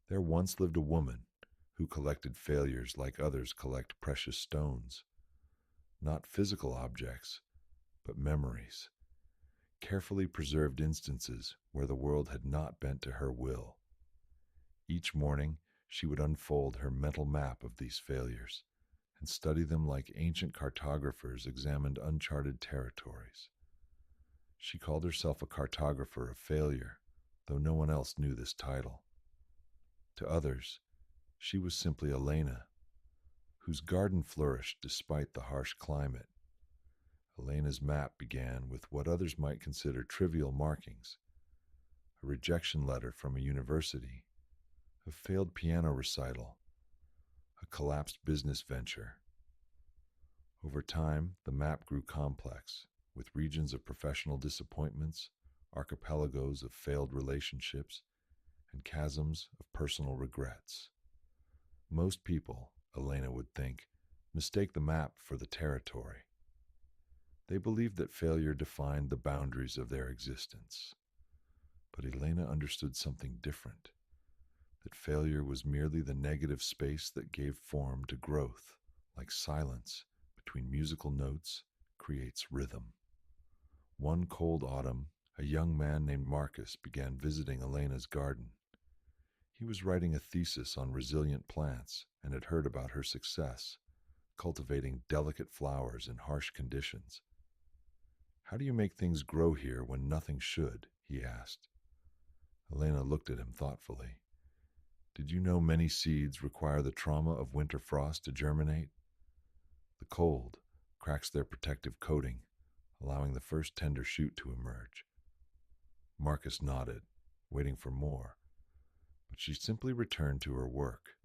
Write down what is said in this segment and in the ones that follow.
There once lived a woman who collected failures like others collect precious stones, not physical objects, but memories, carefully preserved instances where the world had not bent to her will. Each morning, she would unfold her mental map of these failures and study them like ancient cartographers examined uncharted territories. She called herself a cartographer of failure, though no one else knew this title. To others, she was simply Elena, whose garden flourished despite the harsh climate. Elena's map began with what others might consider trivial markings: a rejection letter from a university, a failed piano recital, a collapsed business venture. Over time, the map grew complex, with regions of professional disappointments, archipelagos of failed relationships, and chasms of personal regrets. Most people, Elena would think, mistake the map for the territory. They believed that failure defined the boundaries of their existence. But Elena understood something different, that failure was merely the negative space that gave form to growth, like silence between musical notes creates rhythm. One cold autumn, a young man named Marcus began visiting Elena's garden. He was writing a thesis on resilient plants and had heard about her success, cultivating delicate flowers in harsh conditions. "How do you make things grow here when nothing should?" he asked. Elena looked at him thoughtfully. "Did you know many seeds require the trauma of winter frost to germinate? The cold cracks their protective coating, allowing the first tender shoot to emerge." Marcus nodded, waiting for more, but she simply returned to her work.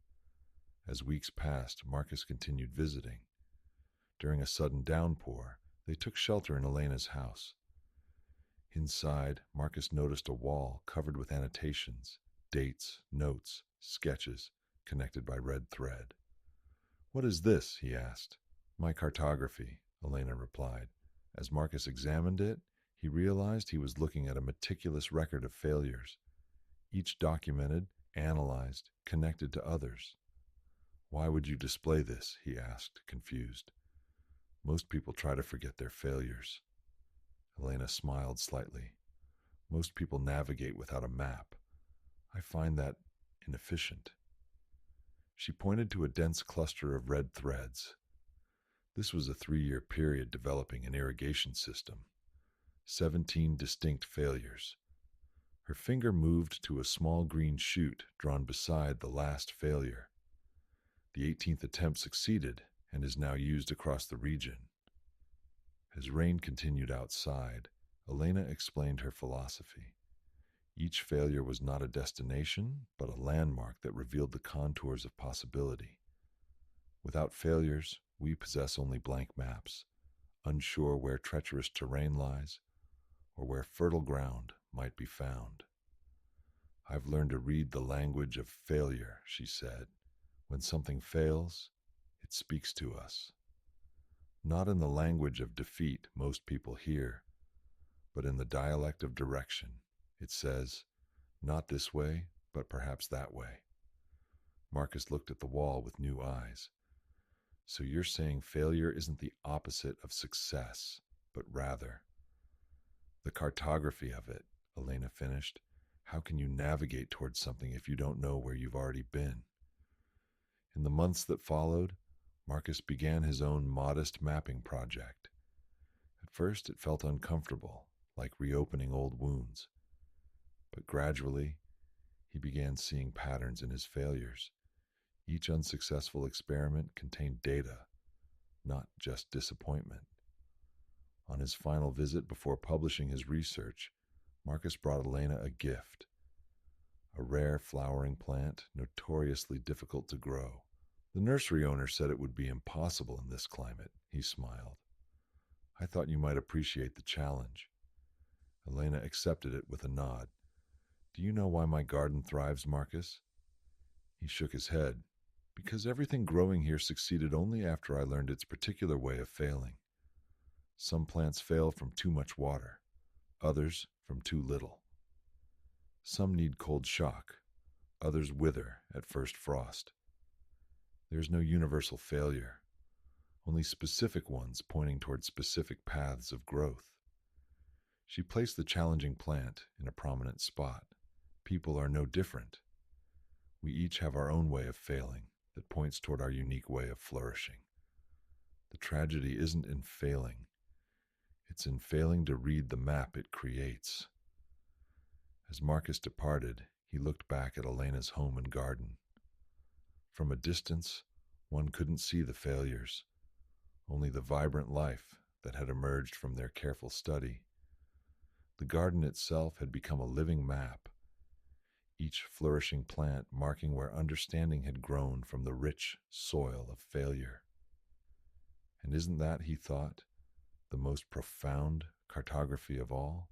As weeks passed, Marcus continued visiting. During a sudden downpour, they took shelter in Elena's house. Inside, Marcus noticed a wall covered with annotations, dates, notes, sketches, connected by red thread. "What is this?" he asked. "My cartography," Elena replied. As Marcus examined it, he realized he was looking at a meticulous record of failures, each documented, analyzed, connected to others. "Why would you display this?" he asked, confused. "Most people try to forget their failures." Elena smiled slightly. "Most people navigate without a map. I find that inefficient." She pointed to a dense cluster of red threads. This was a 3-year period developing an irrigation system. 17 distinct failures. Her finger moved to a small green shoot drawn beside the last failure. The 18th attempt succeeded and is now used across the region. As rain continued outside, Elena explained her philosophy. Each failure was not a destination, but a landmark that revealed the contours of possibility. Without failures, we possess only blank maps, unsure where treacherous terrain lies or where fertile ground might be found. "I've learned to read the language of failure," she said. "When something fails, it speaks to us. Not in the language of defeat most people hear, but in the dialect of direction. It says, not this way, but perhaps that way." Marcus looked at the wall with new eyes. "So you're saying failure isn't the opposite of success, but rather—" "The cartography of it," Elena finished. "How can you navigate towards something if you don't know where you've already been?" In the months that followed, Marcus began his own modest mapping project. At first it felt uncomfortable, like reopening old wounds. But gradually, he began seeing patterns in his failures. Each unsuccessful experiment contained data, not just disappointment. On his final visit before publishing his research, Marcus brought Elena a gift: a rare flowering plant notoriously difficult to grow. "The nursery owner said it would be impossible in this climate," he smiled. "I thought you might appreciate the challenge." Elena accepted it with a nod. "Do you know why my garden thrives, Marcus?" He shook his head. "Because everything growing here succeeded only after I learned its particular way of failing. Some plants fail from too much water, others from too little. Some need cold shock, Others wither at first frost. There is no universal failure, only specific ones pointing toward specific paths of growth. She placed the challenging plant in a prominent spot. People are no different. We each have our own way of failing that points toward our unique way of flourishing. The tragedy isn't in failing, it's in failing to read the map it creates. As Marcus departed, he looked back at Elena's home and garden. From a distance, one couldn't see the failures, only the vibrant life that had emerged from their careful study. The garden itself had become a living map, each flourishing plant marking where understanding had grown from the rich soil of failure. And isn't that, he thought, the most profound cartography of all?